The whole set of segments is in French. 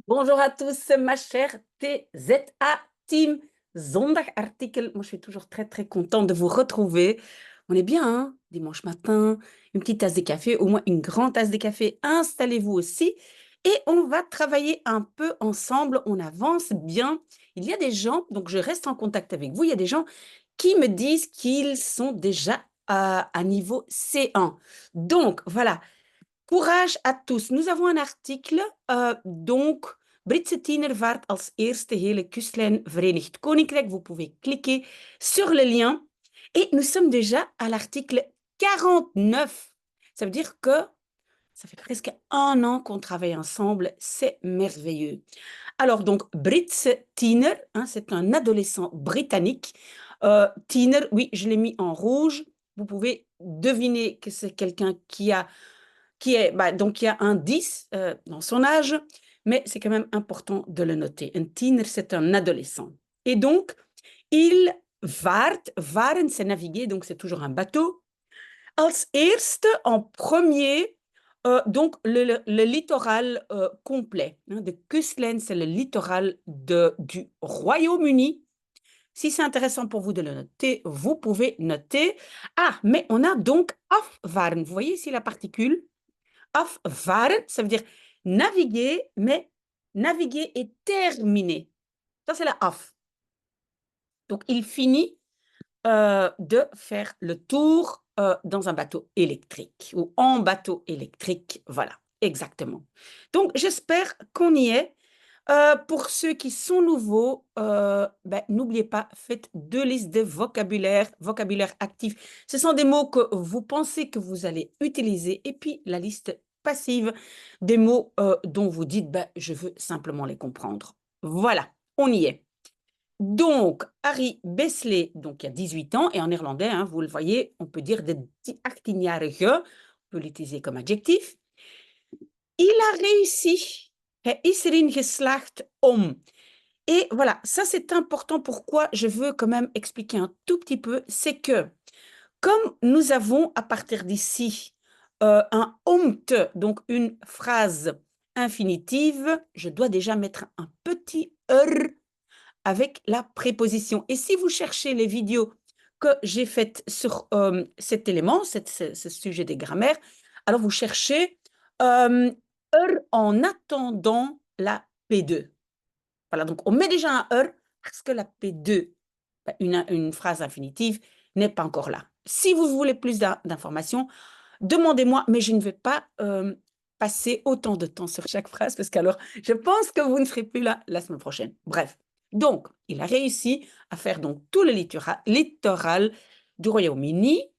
Bonjour à tous, ma chère TZA Team. Zondagartikel. Moi, je suis toujours très, très contente de vous retrouver. On est bien, hein? Dimanche matin, une petite tasse de café, au moins une grande tasse de café. Installez-vous aussi et on va travailler un peu ensemble. On avance bien. Il y a des gens, donc je reste en contact avec vous. Il y a des gens qui me disent qu'ils sont déjà à niveau C1. Donc, voilà. Courage à tous. Nous avons un artikel, donc Britse tiener vaart als eerste hele kustlijn Verenigd Koninkrijk. Vous pouvez cliquer sur le lien. Et nous sommes déjà à l'article 49. Ça veut dire que ça fait presque un an qu'on travaille ensemble. C'est merveilleux. Alors, donc, Britse tiener, hein, c'est un adolescent britannique. Tiener, oui, je l'ai mis en rouge. Vous pouvez deviner que c'est quelqu'un donc il y a un 10 dans son âge, mais c'est quand même important de le noter. Un tiener, c'est un adolescent. Et donc, il vaart, varen, c'est naviguer, donc c'est toujours un bateau. Als eerste, en premier, donc le littoral complet. Hein, de kustlijn, c'est le littoral du Royaume-Uni. Si c'est intéressant pour vous de le noter, vous pouvez noter. Ah, mais on a donc afvaren. Vous voyez ici la particule afvaren, ça veut dire naviguer, mais naviguer et terminer. Ça, c'est la af. Donc, il finit de faire le tour dans un bateau électrique ou en bateau électrique. Voilà, exactement. Donc, j'espère qu'on y est. Pour ceux qui sont nouveaux, n'oubliez pas, faites 2 listes de vocabulaire, vocabulaire actif. Ce sont des mots que vous pensez que vous allez utiliser et puis la liste passive des mots dont vous dites, je veux simplement les comprendre. Voilà, on y est. Donc, Harry Besley, donc il y a 18 ans, et en néerlandais, hein, vous le voyez, on peut dire de 18-jarige, on peut l'utiliser comme adjectif. Il a réussi. Hij is erin geslaagd om. Et voilà, ça c'est important. Pourquoi je veux quand même expliquer un tout petit peu, c'est que comme nous avons à partir d'ici un omte, donc une phrase infinitive, je dois déjà mettre un petit avec la préposition. Et si vous cherchez les vidéos que j'ai faites sur cet élément, ce sujet des grammaires, alors vous cherchez en attendant la P2. Voilà, donc on met déjà un parce que la P2, une phrase infinitive, n'est pas encore là. Si vous voulez plus d'informations, demandez-moi, mais je ne vais pas passer autant de temps sur chaque phrase parce qu'alors, je pense que vous ne serez plus là la semaine prochaine. Bref, donc, il a réussi à faire donc tout le littoral du Royaume-Uni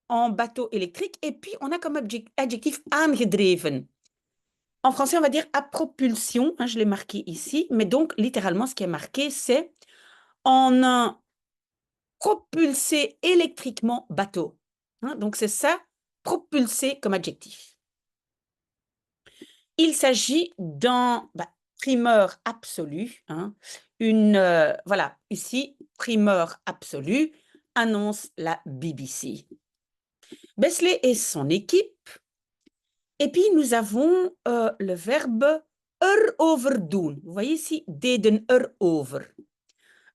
en bateau électrique et puis on a comme adjectif aangedreven. En français, on va dire à propulsion, hein, je l'ai marqué ici, mais donc littéralement, ce qui est marqué, c'est en un propulsé électriquement bateau. Hein, donc c'est ça, propulsé comme adjectif. Il s'agit d'un primeur absolu. Hein, voilà, ici, primeur absolu, annonce la BBC. Besley et son équipe. Et puis, nous avons le verbe erover doen. Vous voyez ici, deden erover.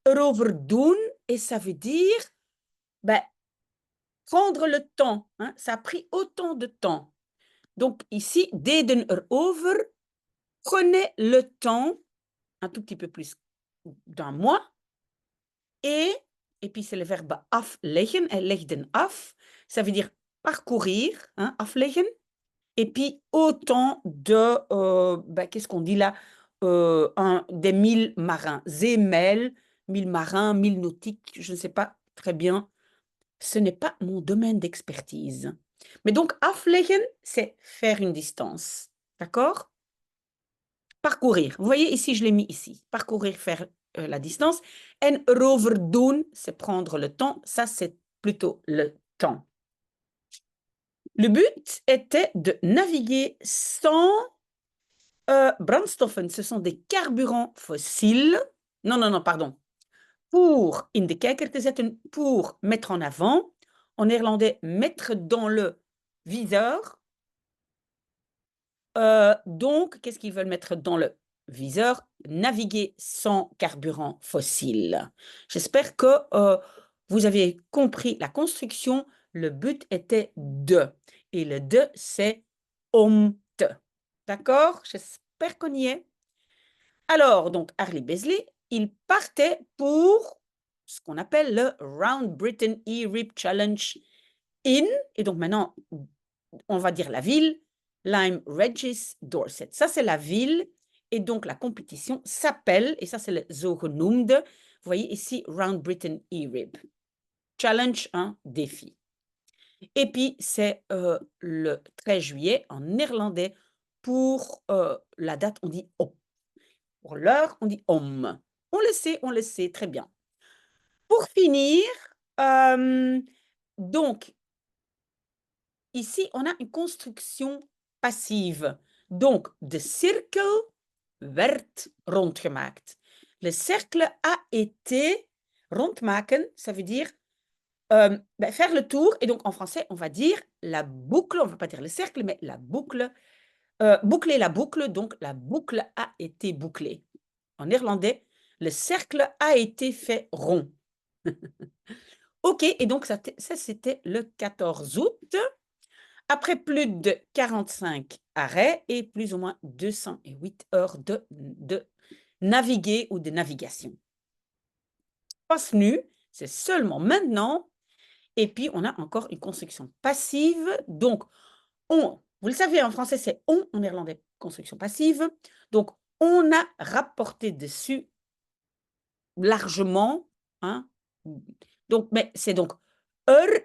Erover doen, et ça veut dire prendre le temps. Hein, ça a pris autant de temps. Donc, ici, deden erover, prenez le temps, un tout petit peu plus d'un mois, et puis c'est le verbe afleggen, legden af, ça veut dire parcourir, hein, afleggen, et puis autant de, qu'est-ce qu'on dit là, des 1000 marins, zeemijl, 1000 marins, 1000 nautiques, je ne sais pas très bien, ce n'est pas mon domaine d'expertise. Mais donc, afleggen, c'est faire une distance, d'accord? Parcourir, vous voyez ici, je l'ai mis ici, parcourir, faire la distance, en erover doen, c'est prendre le temps, ça c'est plutôt le temps. Le but était de naviguer sans brandstoffen, ce sont des carburants fossiles. Non, non, non, pardon. Pour in de kijker te zetten, pour mettre en avant. En néerlandais, mettre dans le viseur. Donc, qu'est-ce qu'ils veulent mettre dans le viseur? Naviguer sans carburant fossile. J'espère que vous avez compris la construction. Le but était de. Et le de, c'est om te. D'accord? J'espère qu'on y est. Alors, donc, Harley Beasley, il partait pour ce qu'on appelle le Round Britain E-Rip Challenge in. Et donc, maintenant, on va dire la ville, Lyme Regis Dorset. Ça, c'est la ville. Et donc, la compétition s'appelle, et ça, c'est le zogenoemde, vous voyez ici, Round Britain E-Rib. Challenge, un défi. Et puis, c'est le 13 juillet en néerlandais. Pour la date, on dit op. Pour l'heure, on dit om. On le sait, très bien. Pour finir, donc, ici, on a une construction passive. Donc, de cirkel werd rondgemaakt. Le cercle a été rondmaken, ça veut dire faire le tour. Et donc, en français, on va dire la boucle, on ne va pas dire le cercle, mais la boucle. Boucler la boucle, donc la boucle a été bouclée. En néerlandais, le cercle a été fait rond. OK, et donc ça c'était le 14 août. Après plus de 45 arrêts et plus ou moins 208 heures de naviguer ou de navigation. Passe nu, c'est seulement maintenant. Et puis, on a encore une construction passive. Donc, on, vous le savez, en français, c'est on, en néerlandais, construction passive. Donc, on a rapporté dessus largement. Hein. Donc, mais c'est donc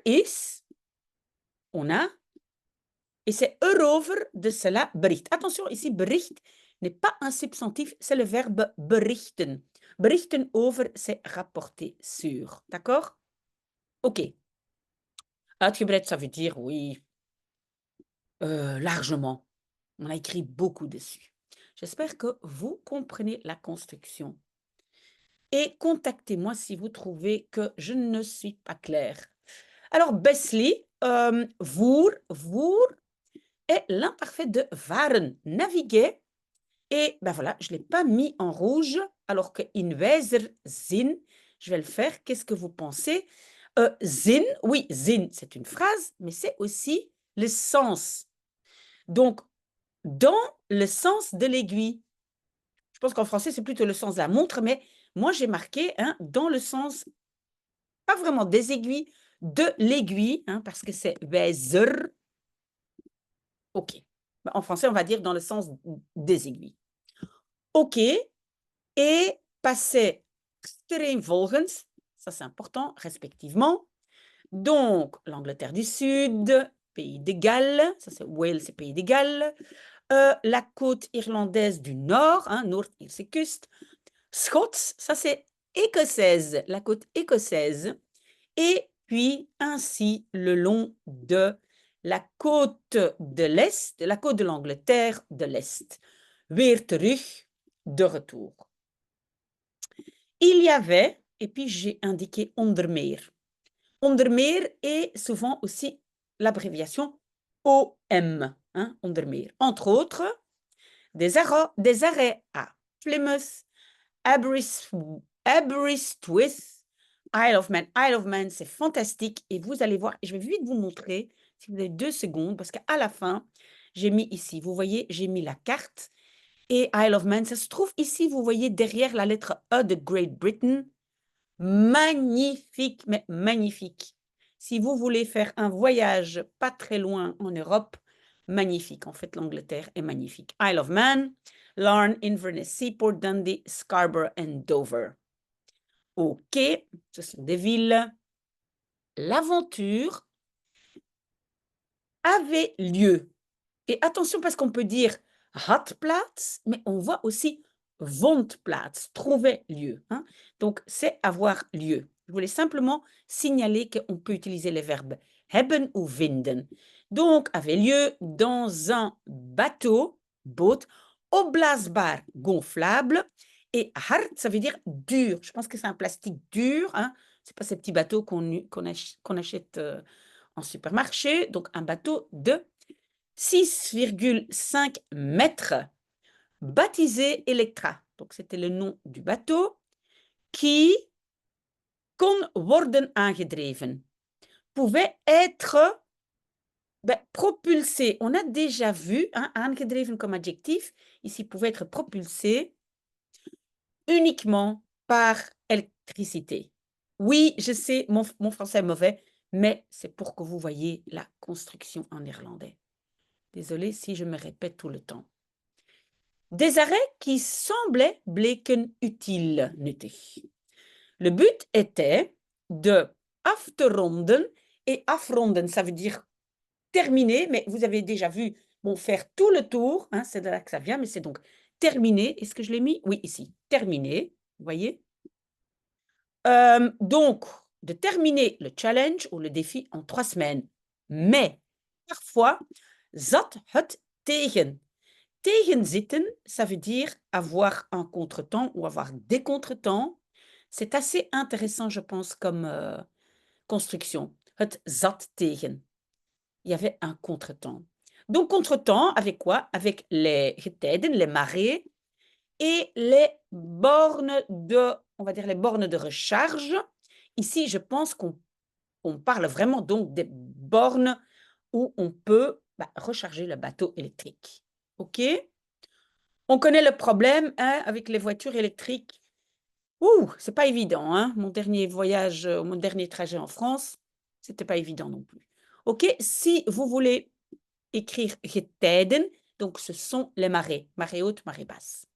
is, on a. Et c'est erover de cela bericht. Attention, ici, bericht n'est pas un substantif, c'est le verbe berichten. Berichten over, c'est rapporter sur. D'accord? OK. Uitgebreid, ça veut dire, oui, largement. On a écrit beaucoup dessus. J'espère que vous comprenez la construction. Et contactez-moi si vous trouvez que je ne suis pas claire. Alors, Besley, voer est l'imparfait de varen, naviguer. Et ben voilà, je ne l'ai pas mis en rouge, alors que in wijzer zin, je vais le faire. Qu'est-ce que vous pensez? Zin, oui, zin, c'est une phrase, mais c'est aussi le sens. Donc, dans le sens de l'aiguille. Je pense qu'en français, c'est plutôt le sens de la montre, mais moi, j'ai marqué dans le sens, pas vraiment des aiguilles, de l'aiguille, parce que c'est wijzer. OK. En français, on va dire dans le sens des aiguilles. OK. Et passer volgens, ça c'est important, respectivement. Donc, l'Angleterre du Sud, Pays de Galles, ça c'est Wales et Pays de Galles. La côte irlandaise du Nord, Noord-Ierse Kust. Scots, ça c'est écossaise, la côte écossaise. Et puis, ainsi, le long de la côte de l'Est, la côte de l'Angleterre de l'Est. Weer terug, de retour. Il y avait, et puis j'ai indiqué ondermeer. Ondermeer est souvent aussi l'abréviation OM, ondermeer. Entre autres, des arrêts à Plymouth, Aberystwyth, Isle of Man. Isle of Man, c'est fantastique. Et vous allez voir, et je vais vite vous montrer, si vous avez 2 secondes, parce qu'à la fin, j'ai mis ici, vous voyez, j'ai mis la carte. Et Isle of Man, ça se trouve ici, vous voyez, derrière la lettre E de Great Britain. Magnifique, mais magnifique. Si vous voulez faire un voyage pas très loin en Europe, magnifique. En fait, l'Angleterre est magnifique. Isle of Man, Larne, Inverness, Seaport, Dundee, Scarborough and Dover. OK, ce sont des villes. L'aventure avait lieu. Et attention, parce qu'on peut dire Hadplaats, mais on voit aussi Vondplaats, trouver lieu. Donc, c'est avoir lieu. Je voulais simplement signaler qu'on peut utiliser les verbes hebben ou vinden. Donc, avait lieu dans un bateau, boot, opblaasbaar, gonflable, et hard, ça veut dire dur. Je pense que c'est un plastique dur. C'est pas ces petits bateaux qu'on achète en supermarché. Donc, un bateau de 6,5 mètres, baptisé Electra. Donc, c'était le nom du bateau qui kon worden aangedreven. Pouvait être propulsé. On a déjà vu, hein, aangedreven comme adjectif, ici pouvait être propulsé uniquement par électricité. Oui, je sais, mon français est mauvais, mais c'est pour que vous voyez la construction en néerlandais. Désolée si je me répète tout le temps. Des arrêts qui semblaient bleken utiles, nuttig. Le but était de af te ronden, et afronden, ça veut dire terminer, mais vous avez déjà vu, bon, faire tout le tour, hein, c'est de là que ça vient, mais c'est donc terminer. Est-ce que je l'ai mis? Oui, ici, terminer, vous voyez? Donc, de terminer le challenge ou le défi en 3 semaines. Mais, parfois, zat het tegen. Tegenzitten, ça veut dire avoir un contretemps ou avoir des contretemps. C'est assez intéressant, je pense, comme construction. Het zat tegen. Il y avait un contretemps. Donc, contretemps, avec quoi? Avec les getijden, les marées, et les bornes de, on va dire les bornes de recharge. Ici, je pense qu'on parle vraiment donc des bornes où on peut recharger le bateau électrique. OK? On connaît le problème, hein, avec les voitures électriques. Ouh, c'est pas évident, hein? Mon dernier voyage, mon dernier trajet en France, c'était pas évident non plus. OK? Si vous voulez écrire getijden, donc ce sont les marées, marée haute, marée basse.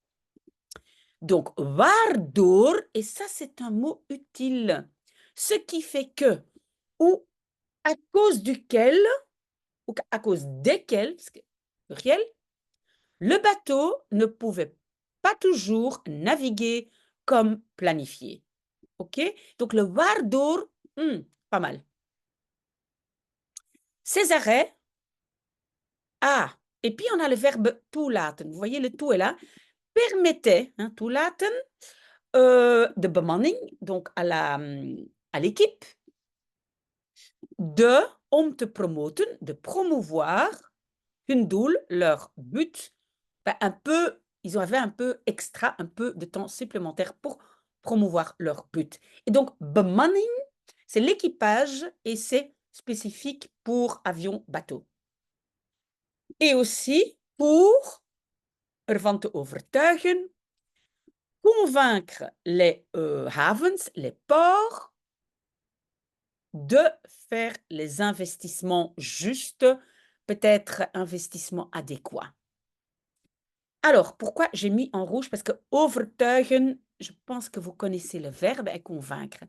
Donc, waardoor, et ça c'est un mot utile, ce qui fait que, ou à cause duquel, ou à cause desquels, parce que pluriel, le bateau ne pouvait pas toujours naviguer comme planifié. OK? Donc, le waardoor, pas mal. Ces arrêts, et puis on a le verbe toelaten. Vous voyez, le toe est là. Permettait, hein, toelaten, de bemanning, donc à l'équipe, om te promoten, de promouvoir hun doel, leur but, ils avaient un peu extra, un peu de temps supplémentaire pour promouvoir leur but. Et donc, bemanning, c'est l'équipage et c'est spécifique pour avion, bateau. Et aussi pour ervan te overtuigen, convaincre les havens, les ports, de faire les investissements justes, peut-être investissements adéquats. Alors, pourquoi j'ai mis en rouge? Parce que overtuigen, je pense que vous connaissez le verbe et convaincre.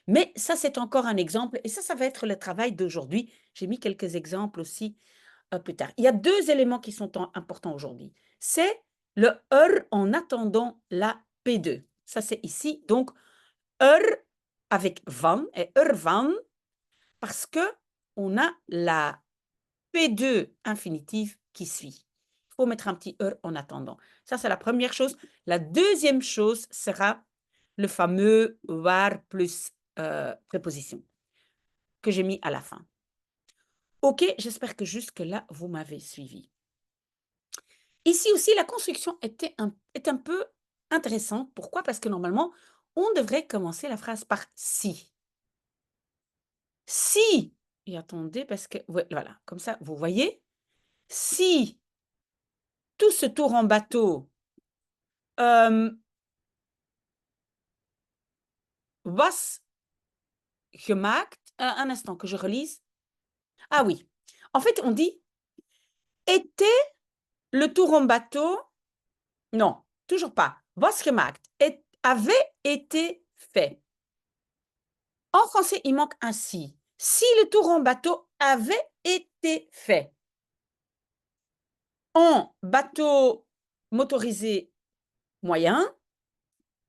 Mais ça, c'est encore un exemple et ça va être le travail d'aujourd'hui. J'ai mis quelques exemples aussi plus tard. Il y a 2 éléments qui sont importants aujourd'hui. C'est le en attendant la P2. Ça, c'est ici. Donc, avec van et van, parce qu'on a la P2 infinitive qui suit. Il faut mettre un petit en attendant. Ça, c'est la première chose. La deuxième chose sera le fameux waar plus préposition que j'ai mis à la fin. OK, j'espère que jusque-là, vous m'avez suivi. Ici aussi, la construction est un peu intéressante. Pourquoi? Parce que normalement, on devrait commencer la phrase par si. Si, et attendez, parce que, voilà, comme ça, vous voyez, si tout ce tour en bateau was gemaakt, un instant que je relise. Ah oui, en fait, on dit était le tour en bateau, non, toujours pas, was gemaakt, avait été fait. En français, il manque un si. Si le tour en bateau avait été fait. En bateau motorisé moyen.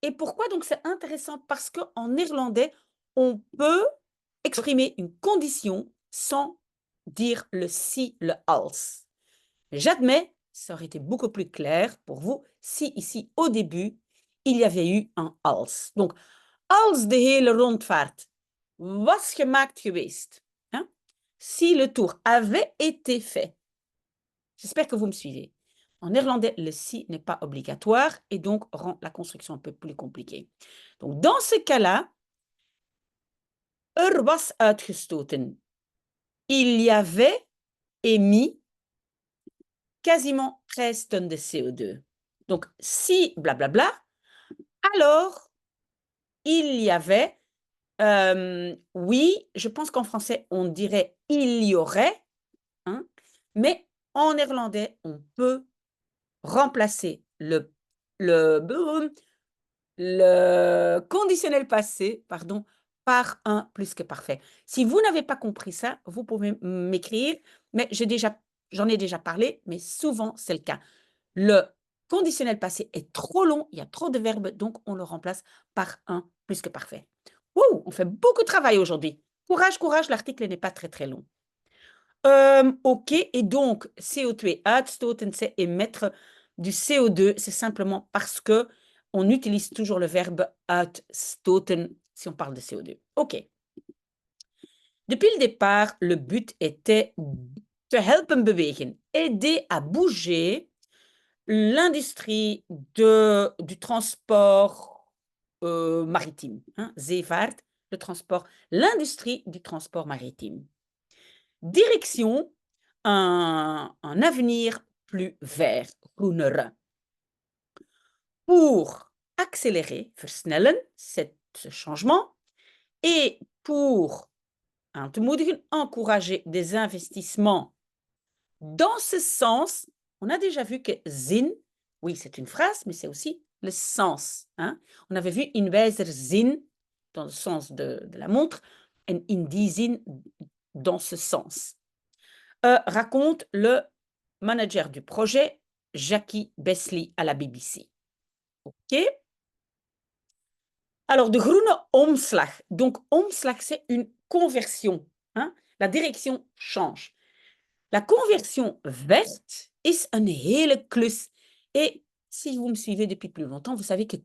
Et pourquoi donc c'est intéressant? Parce qu'en néerlandais, on peut exprimer une condition sans dire le si, le als. J'admets, ça aurait été beaucoup plus clair pour vous si ici, au début, il y avait eu un als. Donc, als de hele rondvaart was gemaakt geweest, hein? Si le tour avait été fait. J'espère que vous me suivez. En néerlandais, le si n'est pas obligatoire et donc rend la construction un peu plus compliquée. Donc, dans ce cas-là, was uitgestoten. Il y avait émis quasiment 13 tonnes de CO2. Donc, si blablabla, alors il y avait, oui, je pense qu'en français, on dirait il y aurait, hein, mais en néerlandais, on peut remplacer le conditionnel passé, pardon, par un plus que parfait. Si vous n'avez pas compris ça, vous pouvez m'écrire, mais j'en ai déjà parlé, mais souvent c'est le cas. Le conditionnel passé est trop long, il y a trop de verbes, donc on le remplace par un plus que parfait. Ouh, on fait beaucoup de travail aujourd'hui. Courage, courage, l'article n'est pas très très long. OK, et donc CO2 uitstoten, c'est émettre du CO2, c'est simplement parce que on utilise toujours le verbe uitstoten si on parle de CO2. OK. Depuis le départ, le but était te helpen bewegen, aider à bouger l'industrie du transport maritime, hein, zeevaart, le transport, l'industrie du transport maritime. Direction un avenir plus vert, groener. Pour accélérer, versnellen, ce changement, et pour encourager des investissements dans ce sens, on a déjà vu que zin, oui, c'est une phrase, mais c'est aussi le sens. Hein? On avait vu in wijzer zin, dans le sens de la montre, et in die zin, dans ce sens. Raconte le manager du projet, Jackie Besley, à la BBC. OK? Alors, de groene omslag. Donc, omslag, c'est une conversion. Hein? La direction change. La conversion verte is een hele klus. Et si vous me suivez depuis plus longtemps, vous savez que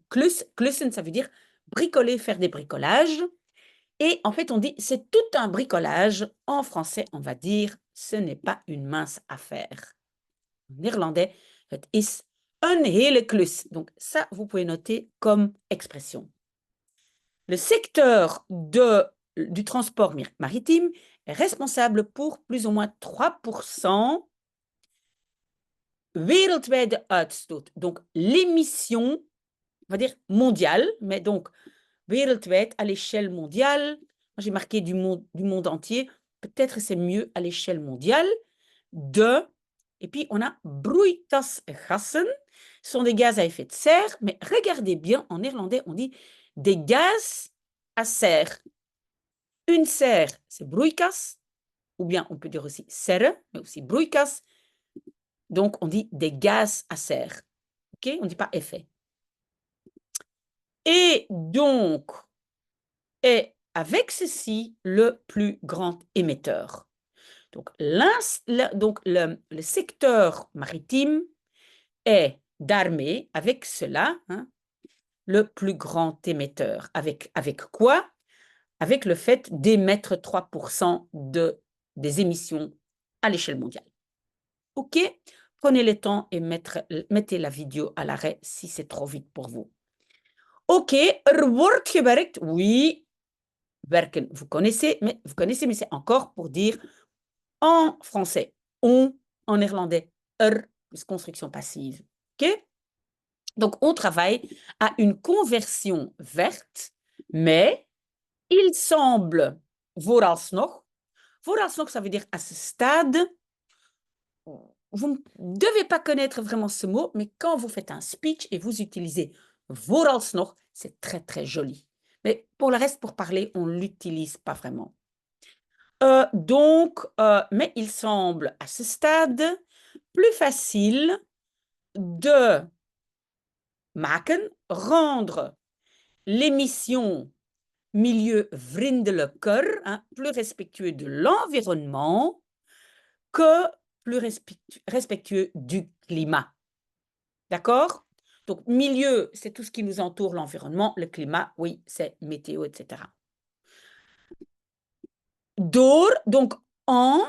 klussen, ça veut dire bricoler, faire des bricolages. Et en fait, on dit c'est tout un bricolage. En français, on va dire ce n'est pas une mince affaire. En néerlandais, het is een hele klus. Donc ça, vous pouvez noter comme expression. Le secteur du transport maritime est responsable pour plus ou moins 3% wereldwijde uitstoot. Donc l'émission, on va dire mondiale, mais donc wereldwijd à l'échelle mondiale. J'ai marqué du monde entier. Peut-être c'est mieux à l'échelle mondiale. Et puis on a broeikasgassen. Ce sont des gaz à effet de serre, mais regardez bien, en néerlandais, on dit des gaz à serre. Une serre, c'est broeikas, ou bien on peut dire aussi serre, mais aussi broeikas. Donc on dit des gaz à serre. OK? On ne dit pas effet. Et donc, est avec ceci le plus grand émetteur. Donc, le secteur maritime est d'armée, avec cela, hein, le plus grand émetteur. Avec quoi? Avec le fait d'émettre 3% des émissions à l'échelle mondiale. OK? Prenez le temps et mettez la vidéo à l'arrêt si c'est trop vite pour vous. OK, wordt gewerkt. Oui, werken, vous connaissez, mais c'est encore pour dire en français, on, en néerlandais, plus construction passive. OK? Donc, on travaille à une conversion verte, mais il semble, vooralsnog, ça veut dire à ce stade, vous ne devez pas connaître vraiment ce mot, mais quand vous faites un speech et vous utilisez vooralsnog, c'est très, très joli. Mais pour le reste, pour parler, on ne l'utilise pas vraiment. Mais il semble à ce stade plus facile de rendre l'émission milieuvriendelijker, hein, plus respectueux de l'environnement, que plus respectueux du climat. D'accord? Donc, milieu, c'est tout ce qui nous entoure, l'environnement. Le climat, oui, c'est météo, etc. Door, donc en,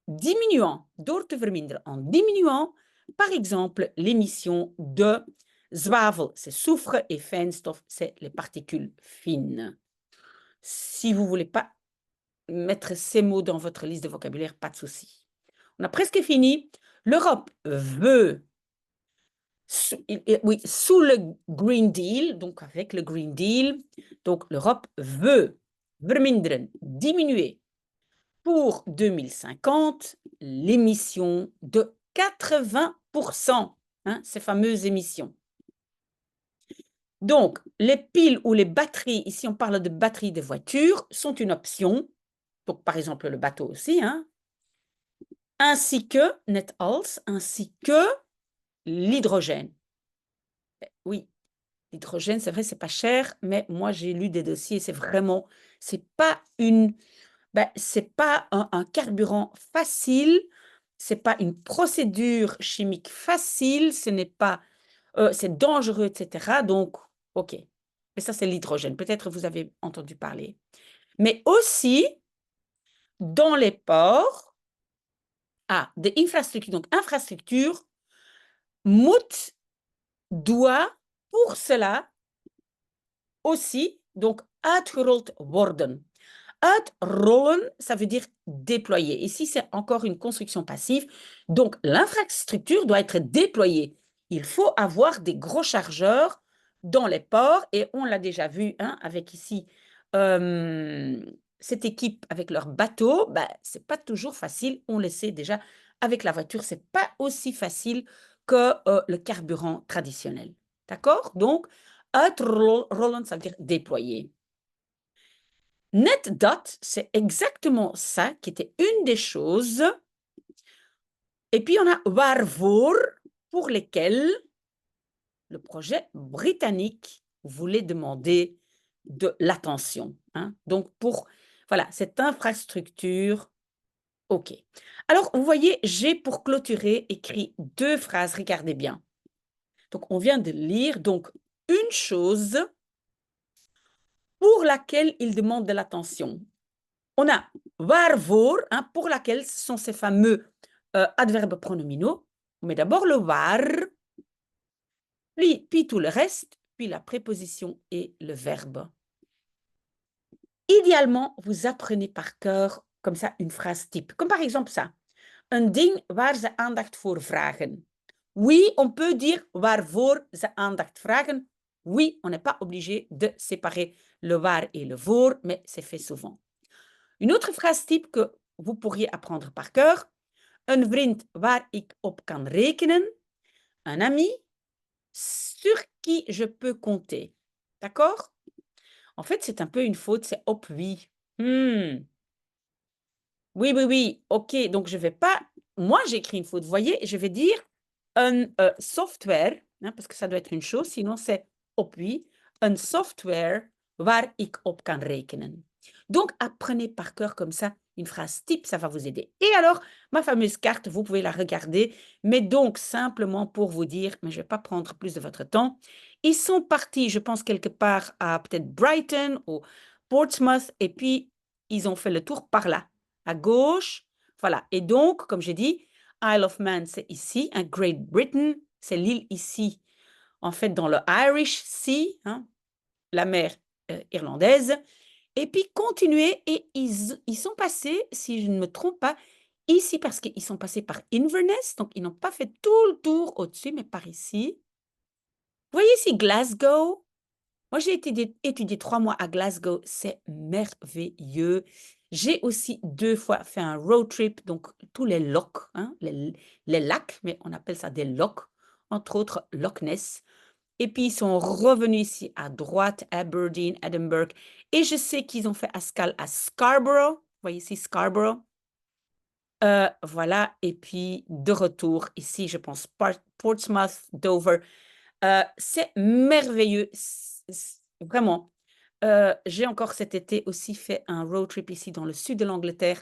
diminuant, door te verminderen, en diminuant, par exemple, l'émission de zwavel, c'est soufre, et fijnstof, c'est les particules fines. Si vous ne voulez pas mettre ces mots dans votre liste de vocabulaire, pas de souci. On a presque fini. L'Europe veut, oui, sous le Green Deal, donc avec le Green Deal, donc l'Europe veut verminderen, diminuer pour 2050 l'émission de 80%, hein, ces fameuses émissions. Donc, les piles ou les batteries, ici on parle de batteries de voitures, sont une option. Donc, par exemple, le bateau aussi, hein, ainsi que, net als, ainsi que l'hydrogène. Oui, l'hydrogène, c'est vrai, c'est pas cher, mais moi, j'ai lu des dossiers, c'est vraiment, c'est pas c'est pas un carburant facile, c'est pas une procédure chimique facile, ce n'est pas, c'est dangereux, etc. Donc, OK. Mais ça, c'est l'hydrogène. Peut-être vous avez entendu parler. Mais aussi, dans les ports, des infrastructures. Donc, infrastructure, doit pour cela aussi, donc, uitgerold worden. Uitrollen, ça veut dire déployer. Ici, c'est encore une construction passive. Donc, l'infrastructure doit être déployée. Il faut avoir des gros chargeurs dans les ports. Et on l'a déjà vu, hein, avec ici cette équipe avec leur bateau. Ce n'est pas toujours facile. On le sait déjà. Avec la voiture, ce n'est pas aussi facile que le carburant traditionnel. D'accord? Donc, uitrollen, ça veut dire déployer. Net dat, c'est exactement ça qui était une des choses. Et puis, on a waarvoor, pour lesquels le projet britannique voulait demander de l'attention. Hein. Donc, pour voilà, cette infrastructure, OK. Alors, vous voyez, j'ai pour clôturer écrit 2 phrases, regardez bien. Donc, on vient de lire, donc, une chose pour laquelle il demande de l'attention. On a waarvoor, hein, pour laquelle ce sont ces fameux adverbes pronominaux. On met d'abord le waar, puis tout le reste, puis la préposition et le verbe. Idéalement, vous apprenez par cœur comme ça une phrase type. Comme par exemple ça. Een ding waar ze aandacht voor vragen. Oui, on peut dire waarvoor ze aandacht vragen. Oui, on n'est pas obligé de séparer le waar et le voor, mais c'est fait souvent. Une autre phrase type que vous pourriez apprendre par cœur. Een vriend waar ik op kan rekenen. Un ami sur qui je peux compter. D'accord? En fait, c'est un peu une faute, c'est op wie. Oui, oui, oui. OK, donc je ne vais pas... Moi, j'ai écrit une faute. Vous voyez, je vais dire un software, hein, parce que ça doit être une chose, sinon c'est op wie. Un software waar ik op kan rekenen. Donc, apprenez par cœur comme ça une phrase type, ça va vous aider. Et alors, ma fameuse carte, vous pouvez la regarder, mais donc simplement pour vous dire, mais je ne vais pas prendre plus de votre temps, ils sont partis, je pense, quelque part à peut-être Brighton ou Portsmouth, et puis ils ont fait le tour par là, à gauche, voilà. Et donc, comme j'ai dit, Isle of Man, c'est ici, hein, Great Britain, c'est l'île ici, en fait, dans le Irish Sea, hein, la mer irlandaise. Et puis, continuer, et ils sont passés, si je ne me trompe pas, ici, parce qu'ils sont passés par Inverness, donc ils n'ont pas fait tout le tour au-dessus, mais par ici. Vous voyez ici Glasgow? Moi, j'ai étudié 3 mois à Glasgow, c'est merveilleux. J'ai aussi 2 fois fait un road trip, donc tous les lochs, hein, les lacs, mais on appelle ça des lochs, entre autres Loch Ness. Et puis, ils sont revenus ici à droite, Aberdeen, Edinburgh. Et je sais qu'ils ont fait escale à Scarborough. Vous voyez ici Scarborough. Voilà. Et puis, de retour ici, je pense, Portsmouth, Dover. C'est merveilleux. Vraiment. J'ai encore cet été aussi fait un road trip ici dans le sud de l'Angleterre.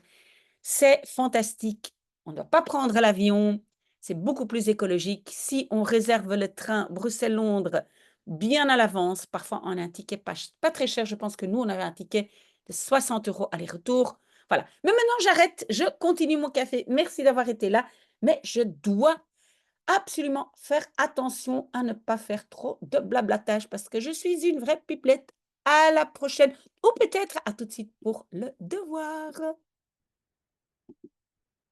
C'est fantastique. On ne doit pas prendre l'avion. C'est beaucoup plus écologique. Si on réserve le train Bruxelles-Londres bien à l'avance, parfois on a un ticket pas très cher. Je pense que nous, on avait un ticket de 60 € aller-retour. Voilà. Mais maintenant, j'arrête, je continue mon café. Merci d'avoir été là, mais je dois absolument faire attention à ne pas faire trop de blablatage parce que je suis une vraie pipelette. À la prochaine ou peut-être à tout de suite pour le devoir.